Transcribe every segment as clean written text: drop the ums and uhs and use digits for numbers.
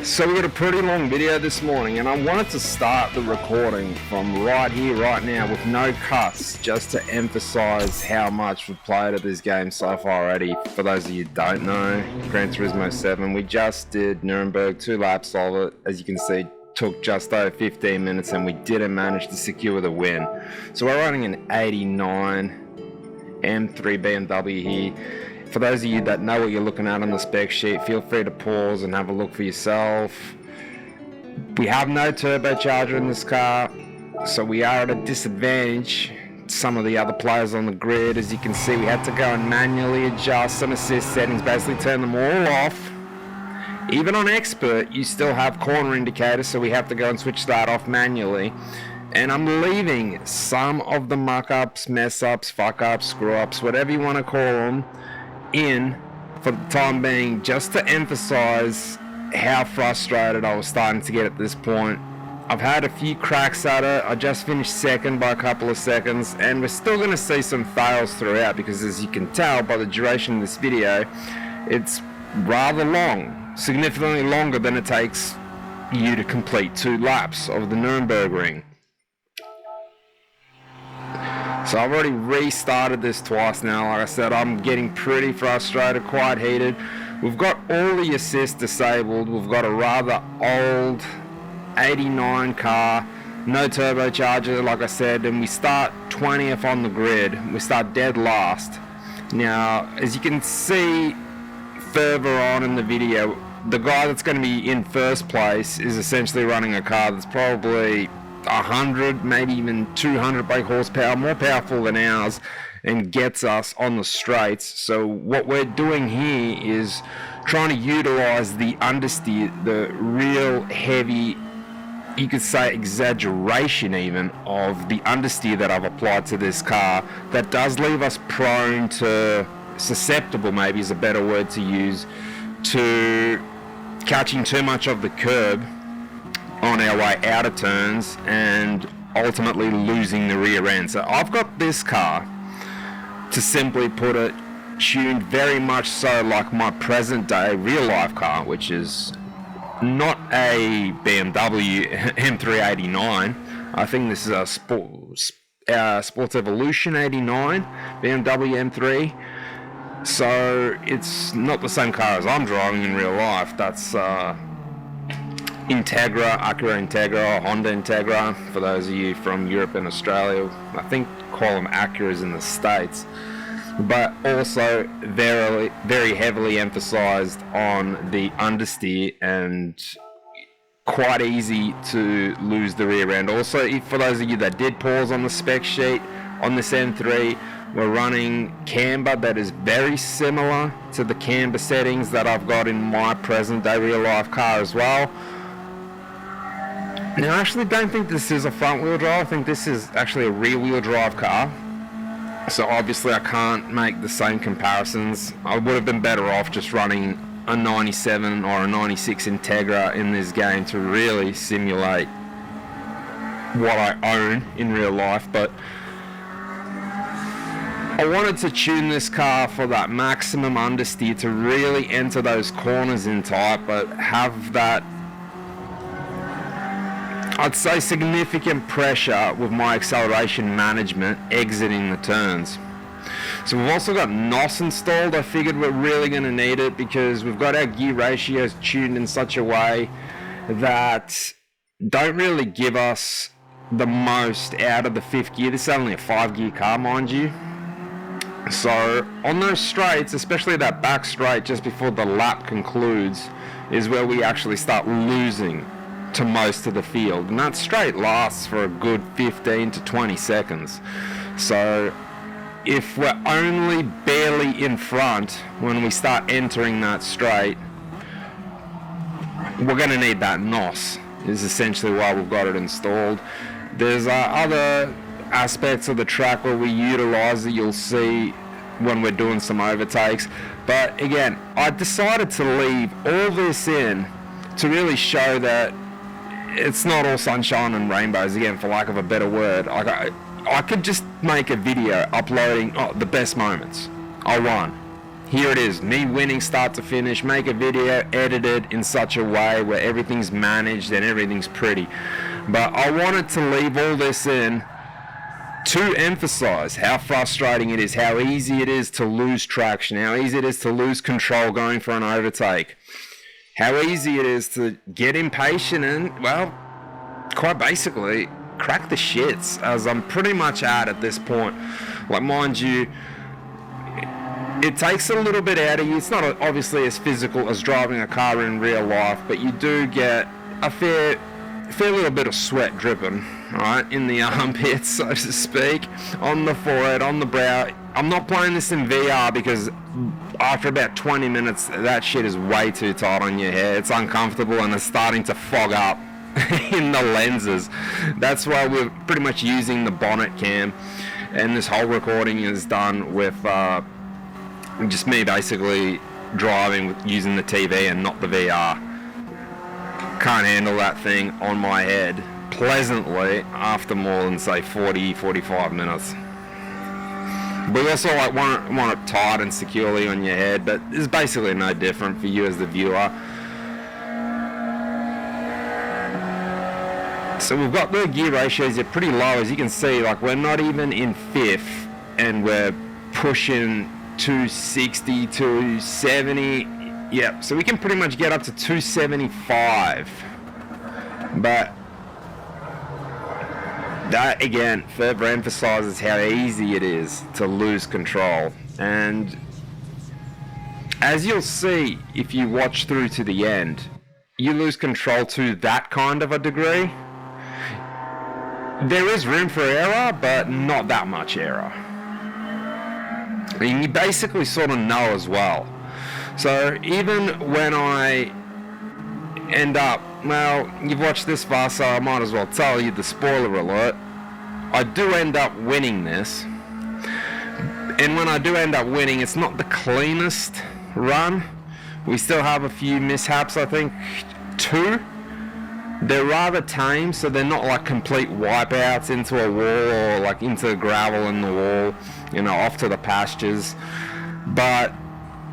So we got a pretty long video this morning, and I wanted to start the recording from right here, right now, with no cuts, just to emphasize how much we've played of this game so far already. For those of you who don't know, Gran Turismo 7, we just did Nürburgring, 2 laps of it. As you can see, took just over 15 minutes, and we didn't manage to secure the win. So we're running an 89 M3 BMW here. For those of you that know what you're looking at on the spec sheet, feel free to pause and have a look for yourself. We have no turbocharger in this car, so we are at a disadvantage to some of the other players on the grid. As you can see, we had to go and manually adjust some assist settings, basically turn them all off. Even on expert, you still have corner indicators, so we have to go and switch that off manually. And I'm leaving some of the muck-ups, mess-ups, fuck-ups, screw-ups, whatever you want to call them, in for the time being, just to emphasize how frustrated I was starting to get at this point. I've had a few cracks at it. I just finished second by a couple of seconds, and we're still going to see some fails throughout because, as you can tell by the duration of this video, it's rather long, significantly longer than it takes you to complete 2 laps of the Nürburgring. So I've already restarted this twice now. Like I said, I'm getting pretty frustrated, quite heated. We've got all the assist disabled. We've got a rather old 89 car, no turbocharger, like I said, and we start 20th on the grid. We start dead last. Now, as you can see further on in the video, the guy that's going to be in first place is essentially running a car that's probably 100, maybe even 200 brake horsepower, more powerful than ours, and gets us on the straights. So what we're doing here is trying to utilize the understeer, the real heavy, you could say exaggeration even, of the understeer that I've applied to this car that does leave us prone to, susceptible maybe is a better word to use, to catching too much of the curb on our way out of turns and ultimately losing the rear end. So I've got this car, to simply put it, tuned very much so like my present day real life car, which is not a BMW M389. I think this is a Sports Evolution 89 BMW M3. So it's not the same car as I'm driving in real life. That's Integra, Acura Integra, or Honda Integra, for those of you from Europe and Australia. I think call them Acuras in the States. But also very, very heavily emphasized on the understeer and quite easy to lose the rear end. Also, for those of you that did pause on the spec sheet, on this M3, we're running Camber that is very similar to the Camber settings that I've got in my present day real life car as well. Now, I actually don't think this is a front wheel drive. I think this is actually a rear wheel drive car. So obviously I can't make the same comparisons. I would have been better off just running a 97 or a 96 Integra in this game to really simulate what I own in real life. But I wanted to tune this car for that maximum understeer to really enter those corners in tight, but have that, I'd say, significant pressure with my acceleration management exiting the turns. So we've also got NOS installed. I figured we're really going to need it because we've got our gear ratios tuned in such a way that don't really give us the most out of the 5th gear. This is only a 5-gear car, mind you. So on those straights, especially that back straight just before the lap concludes, is where we actually start losing to most of the field, and that straight lasts for a good 15 to 20 seconds. So if we're only barely in front when we start entering that straight, we're going to need that NOS, is essentially why we've got it installed. There's other aspects of the track where we utilize it, you'll see when we're doing some overtakes, but again, I decided to leave all this in to really show that it's not all sunshine and rainbows, again, for lack of a better word. I could just make a video uploading the best moments. I won. here it is, me winning start to finish, make a video, edit it in such a way where everything's managed and everything's pretty. But I wanted to leave all this in to emphasize how frustrating it is, how easy it is to lose traction, how easy it is to lose control going for an overtake, how easy it is to get impatient and, well, quite basically crack the shits, as I'm pretty much at this point. Like, mind you, it takes a little bit out of you. It's not obviously as physical as driving a car in real life, but you do get a fair little bit of sweat dripping, right, in the armpits, so to speak, on the forehead, on the brow. I'm not playing this in VR because after about 20 minutes, that shit is way too tight on your hair. It's uncomfortable and it's starting to fog up in the lenses. That's why we're pretty much using the bonnet cam, and this whole recording is done with just me basically driving using the TV and not the VR. Can't handle that thing on my head pleasantly after more than say 40-45 minutes. We also like want it tight and securely on your head, but it's basically no different for you as the viewer. So we've got the gear ratios are pretty low, as you can see. Like, we're not even in fifth and we're pushing 260, 270. Yep, so we can pretty much get up to 275. But that again further emphasizes how easy it is to lose control. And as you'll see if you watch through to the end, you lose control to that kind of a degree. There is room for error, but not that much error. And you basically sort of know as well. So even when I end up, well, you've watched this far, so I might as well tell you the spoiler alert. I do end up winning this. And when I do end up winning, it's not the cleanest run. We still have a few mishaps, I think 2. They're rather tame, so they're not like complete wipeouts into a wall or like into gravel in the wall, you know, off to the pastures. But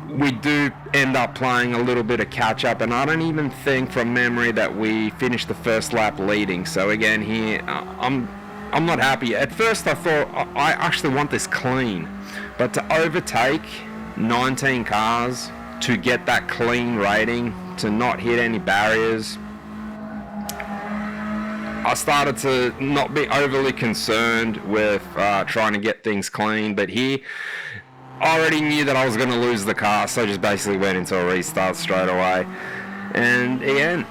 we do end up playing a little bit of catch up, and I don't even think from memory that we finished the first lap leading. So again here, I'm not happy. At first I thought I actually want this clean, but to overtake 19 cars, to get that clean rating, to not hit any barriers, I started to not be overly concerned with trying to get things clean. But here, I already knew that I was going to lose the car, so I just basically went into a restart straight away. And again,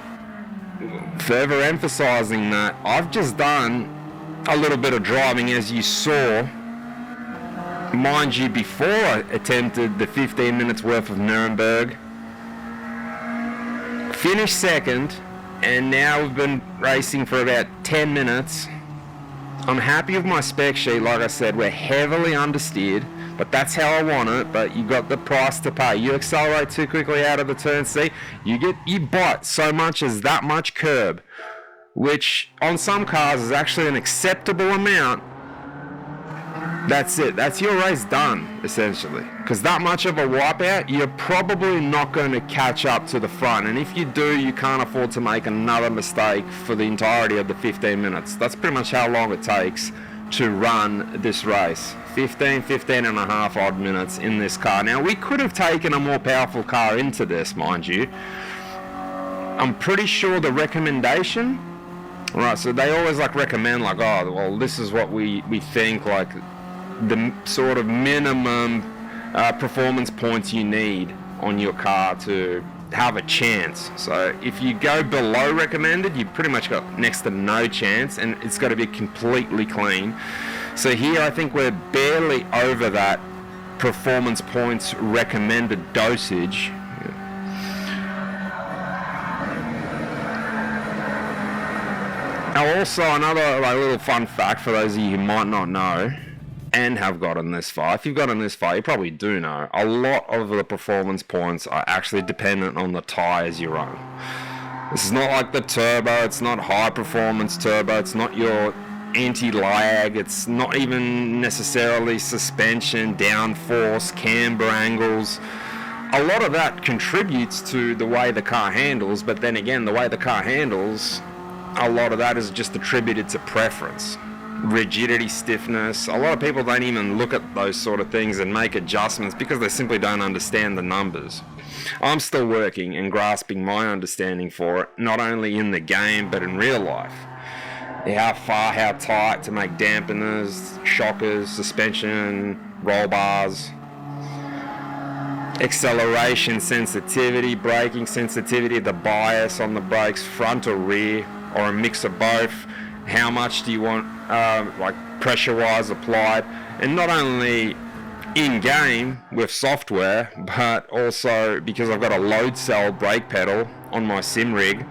further emphasizing that I've just done a little bit of driving, as you saw. Mind you, before I attempted the 15 minutes worth of Nürburgring, finished second, and now we've been racing for about 10 minutes. I'm happy with my spec sheet. Like I said, we're heavily understeered, but that's how I want it. But you got the price to pay. You accelerate too quickly out of the turn, see, you bite so much as that much curb, which on some cars is actually an acceptable amount. That's it. That's your race done, essentially. Because that much of a wipeout, you're probably not going to catch up to the front. And if you do, you can't afford to make another mistake for the entirety of the 15 minutes. That's pretty much how long it takes to run this race. 15 and a half odd minutes in this car. Now, we could have taken a more powerful car into this, mind you. I'm pretty sure the recommendation, right, so they always like recommend like, oh, well, this is what we think, like the sort of minimum performance points you need on your car to have a chance. So if you go below recommended, you've pretty much got next to no chance, and it's got to be completely clean. So here I think we're barely over that performance points recommended dosage. Now also another little fun fact for those of you who might not know and have gotten this far. If you've gotten this far, you probably do know. A lot of the performance points are actually dependent on the tyres you run. This is not like the turbo, it's not high performance turbo, it's not your anti-lag, it's not even necessarily suspension, downforce, camber angles. A lot of that contributes to the way the car handles, but then again, the way the car handles, a lot of that is just attributed to preference. Rigidity, stiffness. A lot of people don't even look at those sort of things and make adjustments because they simply don't understand the numbers. I'm still working and grasping my understanding for it, not only in the game but in real life. How far, how tight to make dampeners, shockers, suspension, roll bars, acceleration sensitivity, braking sensitivity, the bias on the brakes, front or rear, or a mix of both. How much do you want, like pressure-wise applied, and not only in-game with software, but also because I've got a load cell brake pedal on my sim rig,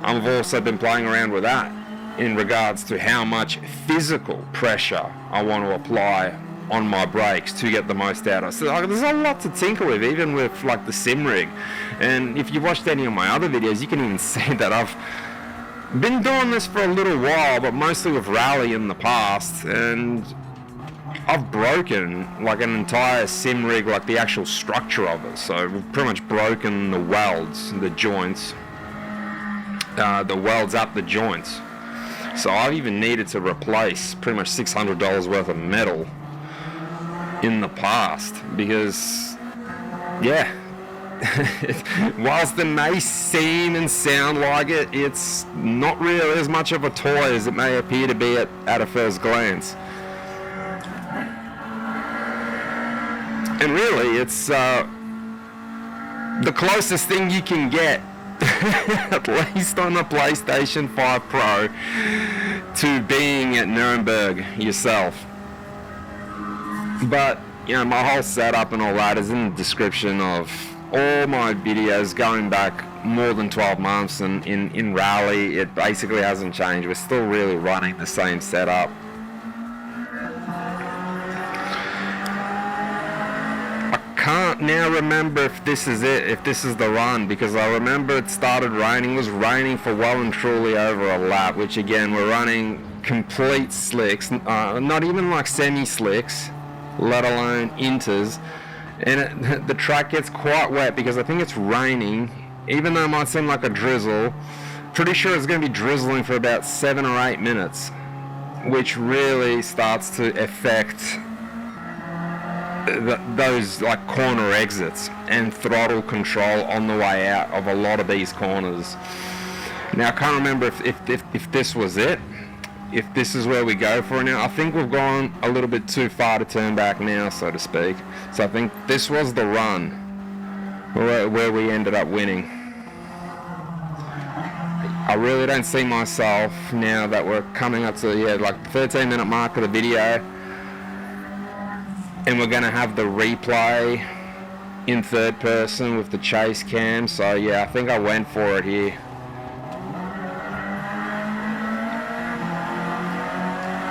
I've also been playing around with that in regards to how much physical pressure I want to apply on my brakes to get the most out of it. So there's a lot to tinker with, even with like the sim rig. And if you've watched any of my other videos, you can even see that I've been doing this for a little while, but mostly with rally in the past, and I've broken like an entire sim rig, like the actual structure of it. So we've pretty much broken the welds, the joints, the welds up the joints. So I've even needed to replace pretty much $600 worth of metal in the past because, yeah, whilst it may seem and sound like it, it's not really as much of a toy as it may appear to be at a first glance. And really, it's the closest thing you can get, at least on the PlayStation 5 Pro, to being at Nürburgring yourself. But, you know, my whole setup and all that is in the description of all my videos going back more than 12 months, and in rally it basically hasn't changed. We're still really running the same setup. I can't now remember if this is it, if this is the run, because I remember it started raining. It was raining for well and truly over a lap, which again, we're running complete slicks, not even like semi-slicks, let alone inters. And the track gets quite wet because I think it's raining, even though it might seem like a drizzle. Pretty sure it's going to be drizzling for about 7 or 8 minutes, which really starts to affect those like corner exits and throttle control on the way out of a lot of these corners. Now I can't remember if this was it, if this is where we go for it now. I think we've gone a little bit too far to turn back now, so to speak. So I think this was the run where we ended up winning. I really don't see myself, now that we're coming up to like the 13-minute mark of the video, and we're going to have the replay in third person with the chase cam. So yeah, I think I went for it here.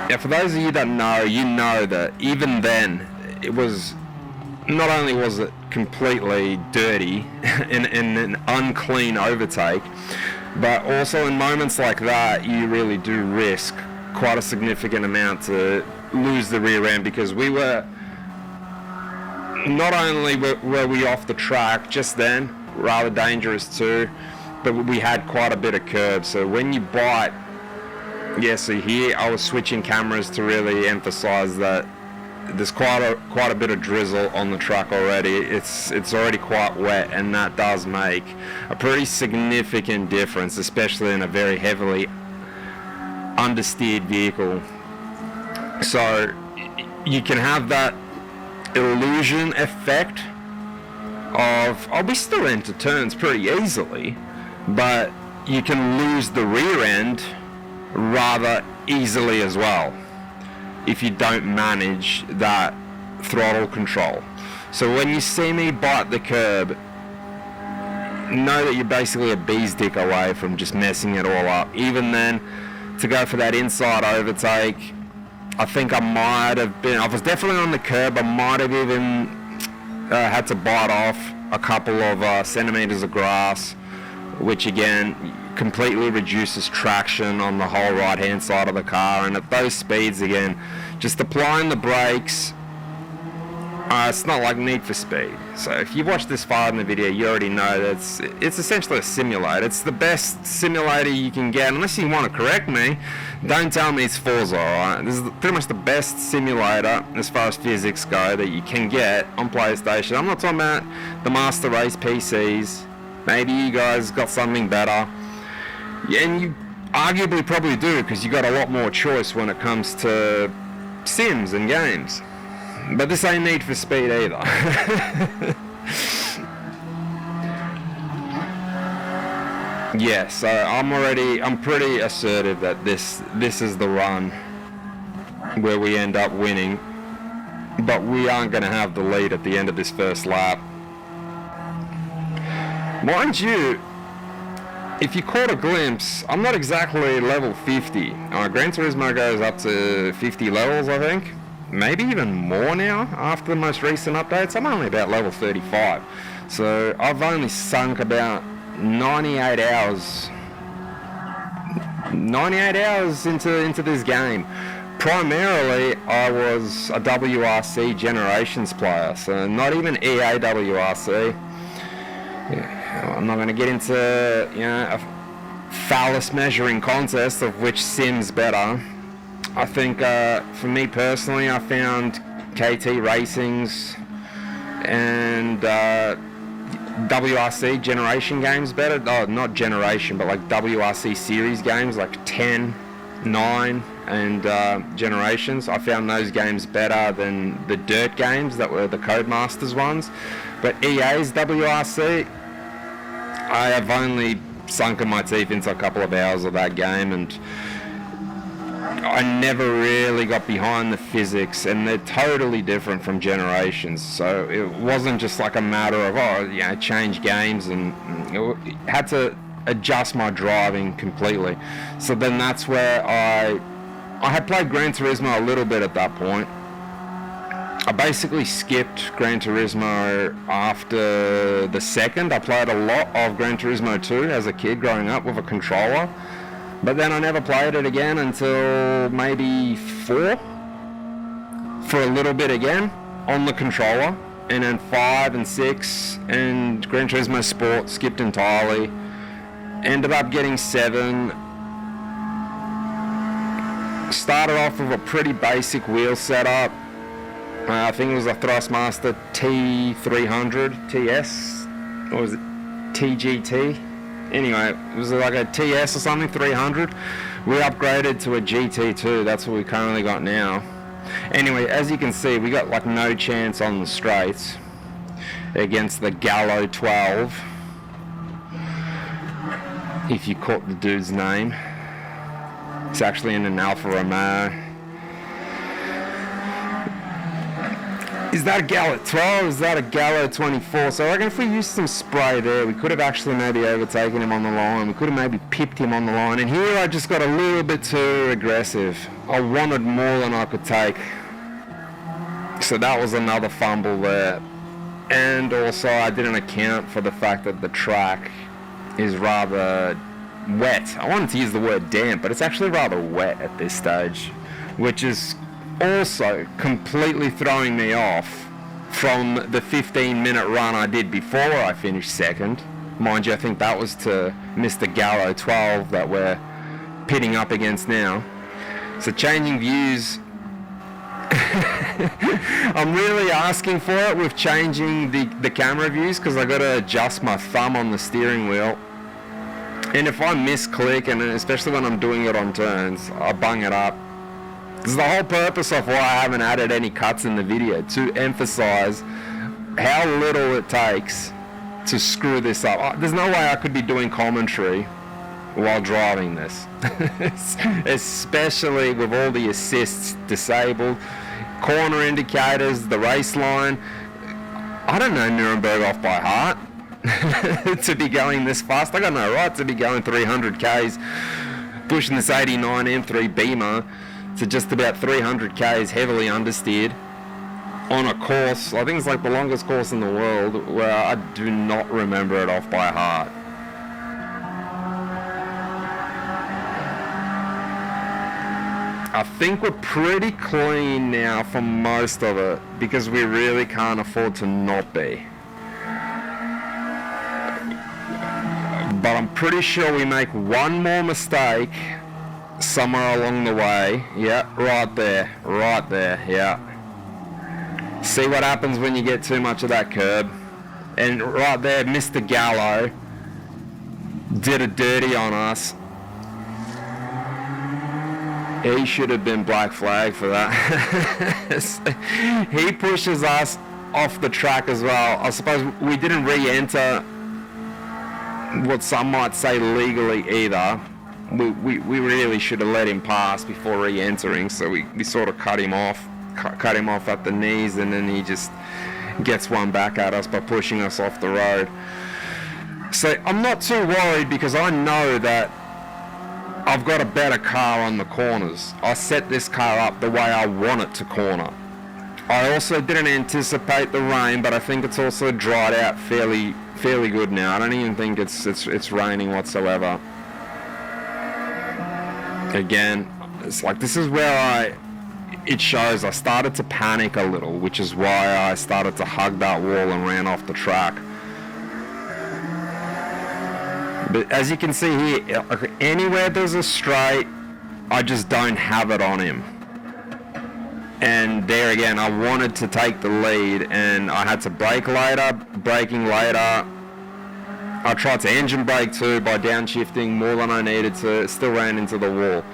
Now, for those of you that know, you know that even then, it was, not only was it completely dirty and an unclean overtake, but also in moments like that, you really do risk quite a significant amount to lose the rear end, because we were, not only were we off the track just then, rather dangerous too, but we had quite a bit of curb. So when you bite, yeah, so here I was switching cameras to really emphasize that there's quite a bit of drizzle on the track already. It's already quite wet, and that does make a pretty significant difference, especially in a very heavily understeered vehicle. So you can have that illusion effect of, we still enter turns pretty easily, but you can lose the rear end rather easily as well if you don't manage that throttle control. So when you see me bite the curb, know that you're basically a bee's dick away from just messing it all up. Even then, to go for that inside overtake, I think I might have been, I was definitely on the curb, I might have even had to bite off a couple of centimeters of grass, which again, completely reduces traction on the whole right hand side of the car, and at those speeds again, just applying the brakes, it's not like Need for Speed. So if you've watched this far in the video, you already know that it's essentially a simulator. It's the best simulator you can get. Unless you want to correct me, don't tell me it's Forza, alright? This is pretty much the best simulator as far as physics go that you can get on PlayStation. I'm not talking about the Master Race PCs. Maybe you guys got something better. Yeah, and you arguably probably do, because you got a lot more choice when it comes to sims and games. But this ain't Need for Speed either. Yeah, so I'm pretty assertive that this is the run where we end up winning, but we aren't going to have the lead at the end of this first lap. Mind you, if you caught a glimpse, I'm not exactly level 50. Gran Turismo goes up to 50 levels, I think. Maybe even more now after the most recent updates. I'm only about level 35. So I've only sunk about 98 hours into this game. Primarily, I was a WRC Generations player, so not even EA WRC. Yeah, I'm not going to get into, you know, a phallus measuring contest of which sim's better. I think for me personally, I found KT Racing's and WRC Generation games better. Oh, not Generation, but like WRC Series games like 10, 9 and Generations. I found those games better than the Dirt games that were the Codemasters ones. But EA's WRC, I have only sunken my teeth into a couple of hours of that game, and I never really got behind the physics, and they're totally different from Generations. So it wasn't just like a matter of, oh, you know, change games, and had to adjust my driving completely. So then that's where I had played Gran Turismo a little bit at that point. I basically skipped Gran Turismo after the second. I played a lot of Gran Turismo 2 as a kid growing up with a controller. But then I never played it again until maybe 4, for a little bit again on the controller, and then 5 and 6 and Gran Turismo Sport skipped entirely. Ended up getting 7. Started off with a pretty basic wheel setup. I think it was a Thrustmaster T300 TS, or was it TGT? Anyway, it was like a TS or something, 300. We upgraded to a GT2, that's what we currently got now. Anyway, as you can see, we got like no chance on the straights against the Gallo 12. If you caught the dude's name. It's actually in an Alfa Romeo. Is that a Gallo 12? Is that a Gallo 24? So I reckon if we used some spray there, we could have actually maybe overtaken him on the line. We could have maybe pipped him on the line. And here I just got a little bit too aggressive. I wanted more than I could take. So that was another fumble there. And also I didn't account for the fact that the track is rather wet. I wanted to use the word damp, but it's actually rather wet at this stage, which is also completely throwing me off from the 15-minute run I did before I finished second. Mind you, I think that was to Mr. Gallo 12 that we're pitting up against now. So changing views, I'm really asking for it with changing the camera views, because I got to adjust my thumb on the steering wheel. And if I misclick, and especially when I'm doing it on turns, I bung it up. This is the whole purpose of why I haven't added any cuts in the video, to emphasize how little it takes to screw this up. There's no way I could be doing commentary while driving this, especially with all the assists disabled, corner indicators, the race line. I don't know Nürburgring off by heart to be going this fast. I got no right to be going 300 Ks, pushing this 89 M3 Beamer to just about 300 Ks heavily understeered on a course, I think it's like the longest course in the world, where I do not remember it off by heart. I think we're pretty clean now for most of it, because we really can't afford to not be. But I'm pretty sure we make one more mistake somewhere along the way. Yeah, right there, yeah. See what happens when you get too much of that curb. And right there, Mr. Gallo did a dirty on us. He should have been black flag for that. He pushes us off the track as well. I suppose we didn't re-enter what some might say legally either. We really should have let him pass before re-entering, so we sort of cut him off at the knees, and then he just gets one back at us by pushing us off the road. So I'm not too worried, because I know that I've got a better car on the corners. I set this car up the way I want it to corner. I also didn't anticipate the rain, but I think it's also dried out fairly good now. I don't even think it's raining whatsoever. Again, it's like, this is where it shows I started to panic a little, which is why I started to hug that wall and ran off the track. But as you can see here, anywhere there's a straight, I just don't have it on him. And there again, I wanted to take the lead, and I had to brake later, braking later. I tried to engine brake too by downshifting more than I needed to, still ran into the wall.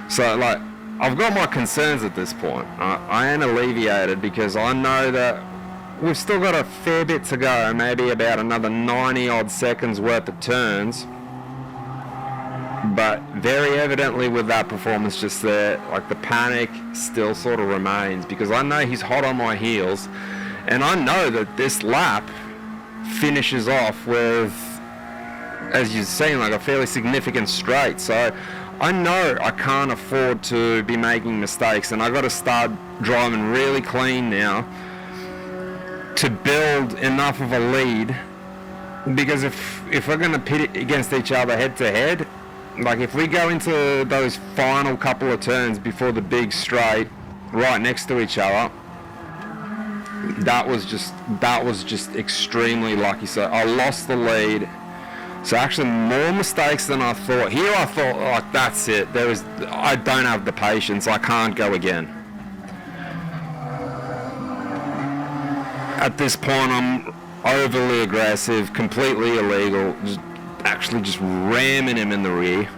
So like, I've got my concerns at this point. I am alleviated, because I know that we've still got a fair bit to go, maybe about another 90 odd seconds worth of turns. But very evidently with that performance just there, like, the panic still sort of remains, because I know he's hot on my heels, and I know that this lap finishes off with, as you've seen, like a fairly significant straight. So I know I can't afford to be making mistakes, and I got to start driving really clean now to build enough of a lead, because if we're going to pit it against each other head to head, like if we go into those final couple of turns before the big straight right next to each other, that was just extremely lucky. So I lost the lead. So actually more mistakes than I thought. Here I thought, like, that's it. I don't have the patience. I can't go again. At this point, I'm overly aggressive, completely illegal, just ramming him in the rear.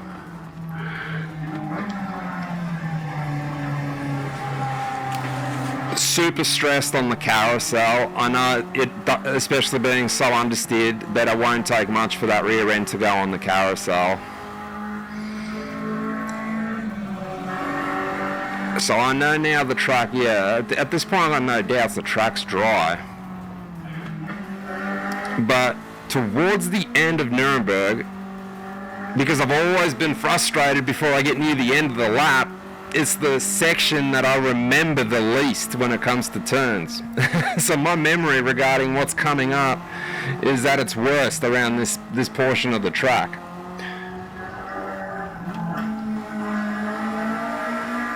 Super stressed on the carousel. I know it, especially being so understeered, that it won't take much for that rear end to go on the carousel. So I know now the track, yeah, at this point I've got no doubts the track's dry. But towards the end of Nürburgring, because I've always been frustrated before I get near the end of the lap, it's the section that I remember the least when it comes to turns. So my memory regarding what's coming up is that it's worst around this portion of the track.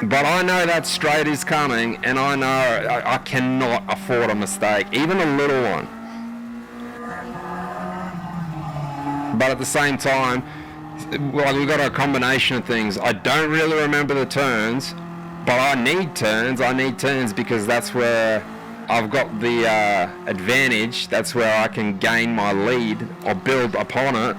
But I know that straight is coming, and I know I cannot afford a mistake, even a little one. But at the same time, well, we've got a combination of things. I don't really remember the turns, but I need turns. I need turns because that's where I've got the advantage. That's where I can gain my lead or build upon it.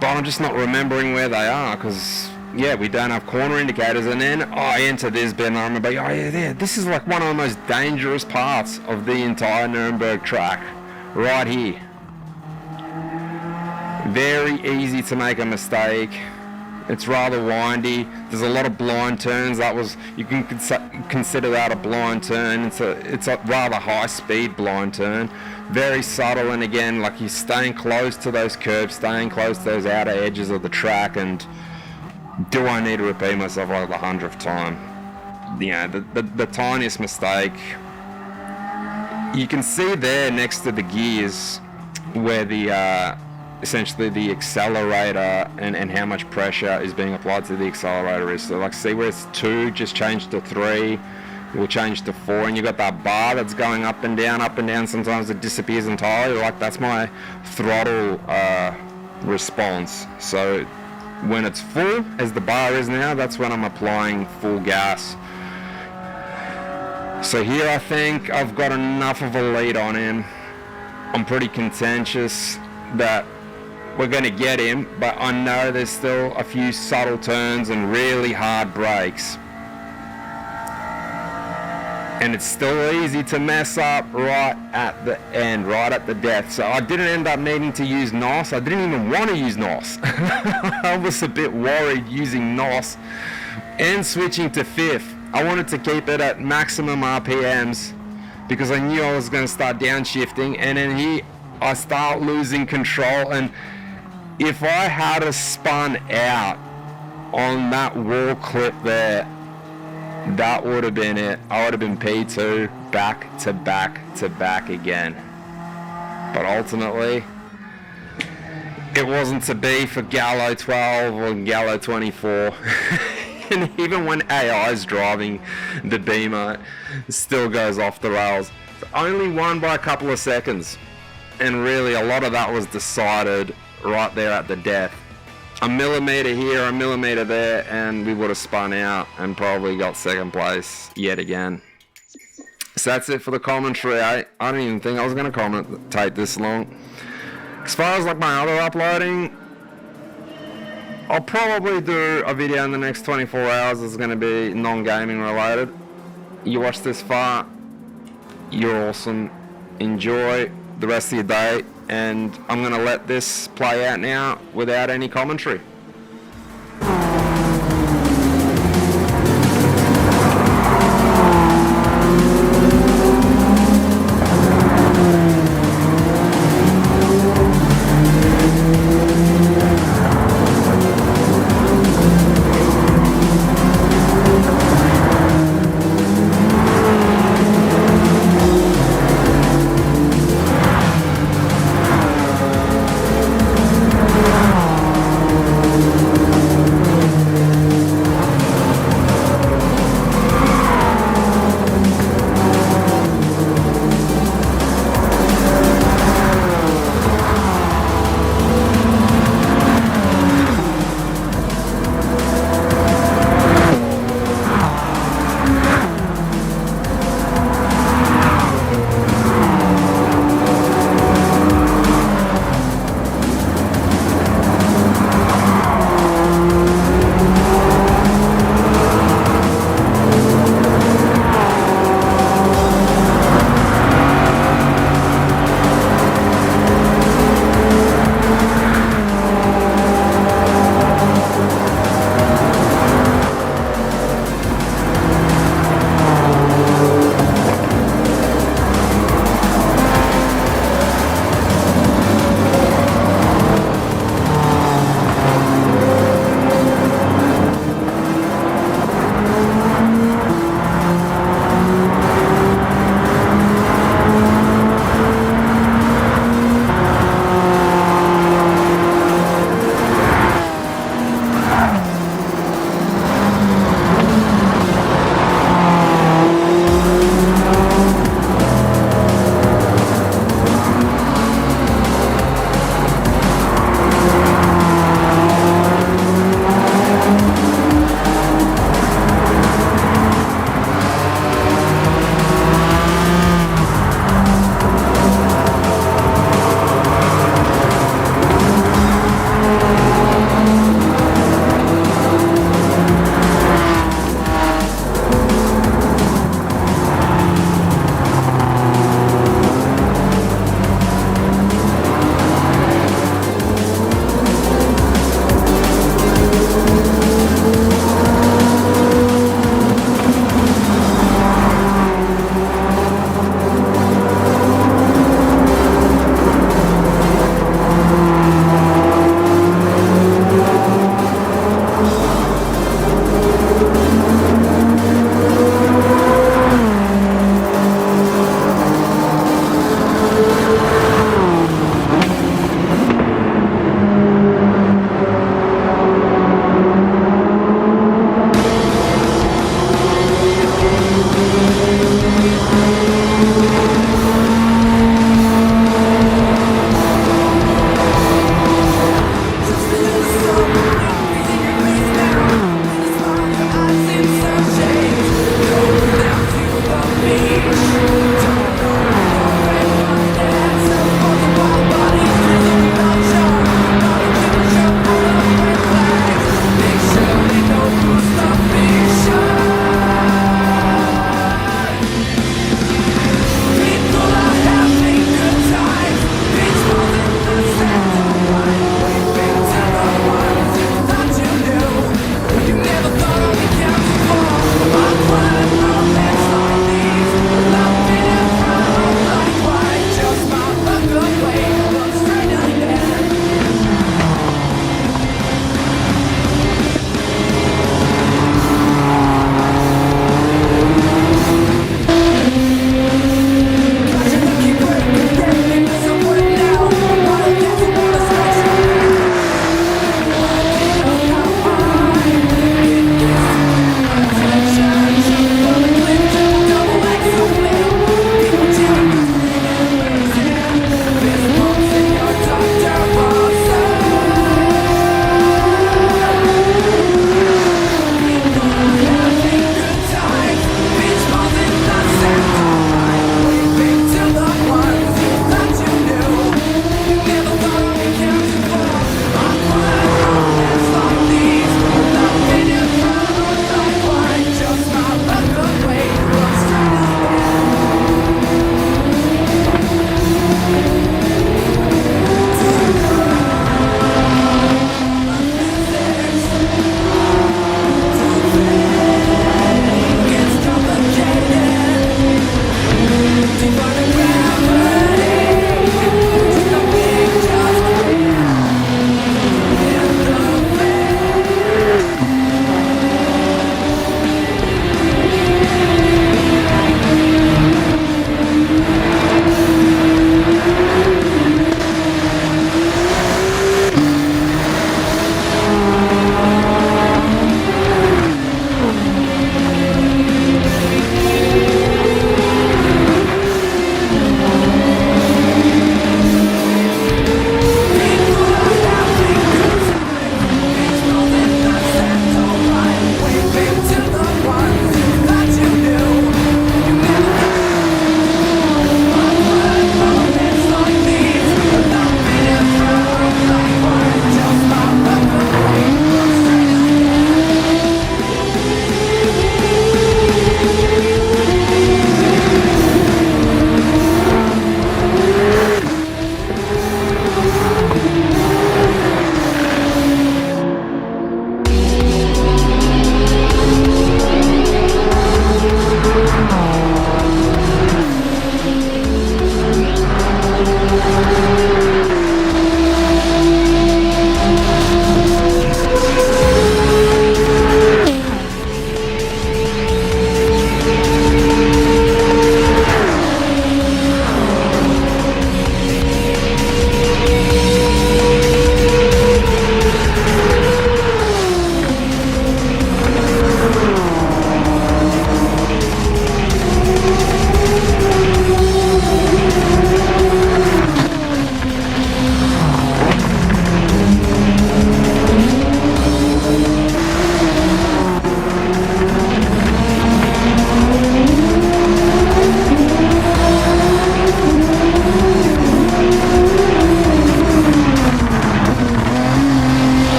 But I'm just not remembering where they are because, yeah, we don't have corner indicators. And then I enter this bit and I remember, oh yeah, there. This is like one of the most dangerous parts of the entire Nürburgring track. Right here. Very easy to make a mistake. It's rather windy. There's a lot of blind turns. You can consider that a blind turn. It's a rather high speed blind turn. Very subtle, and again, like you're staying close to those curbs, staying close to those outer edges of the track. And do I need to repeat myself like the 100th time? You know, the tiniest mistake. You can see there next to the gears where the essentially the accelerator and how much pressure is being applied to the accelerator is. So like see where it's 2, just change to 3, we'll change to 4, and you got that bar that's going up and down, sometimes it disappears entirely. Like that's my throttle response. So when it's full, as the bar is now, that's when I'm applying full gas. So here I think I've got enough of a lead on him. I'm pretty contentious that we're going to get him, but I know there's still a few subtle turns and really hard brakes. And it's still easy to mess up right at the end, right at the death. So I didn't end up needing to use NOS. I didn't even want to use NOS. I was a bit worried using NOS and switching to fifth. I wanted to keep it at maximum RPMs because I knew I was going to start downshifting, and then here I start losing control. And if I had spun out on that wall clip there, that would have been it. I would have been P2 back to back to back again. But ultimately, it wasn't to be for Gallo 12 or Gallo 24. And even when AI is driving the Beamer, it still goes off the rails. It's only won by a couple of seconds. And really, a lot of that was decided right there at the death. A millimetre here, a millimetre there, and we would have spun out and probably got second place yet again. So that's it for the commentary. I don't even think I was going to commentate this long. As far as like my other uploading, I'll probably do a video in the next 24 hours that's going to be non-gaming related. You watched this far, you're awesome. Enjoy the rest of your day, and I'm going to let this play out now without any commentary.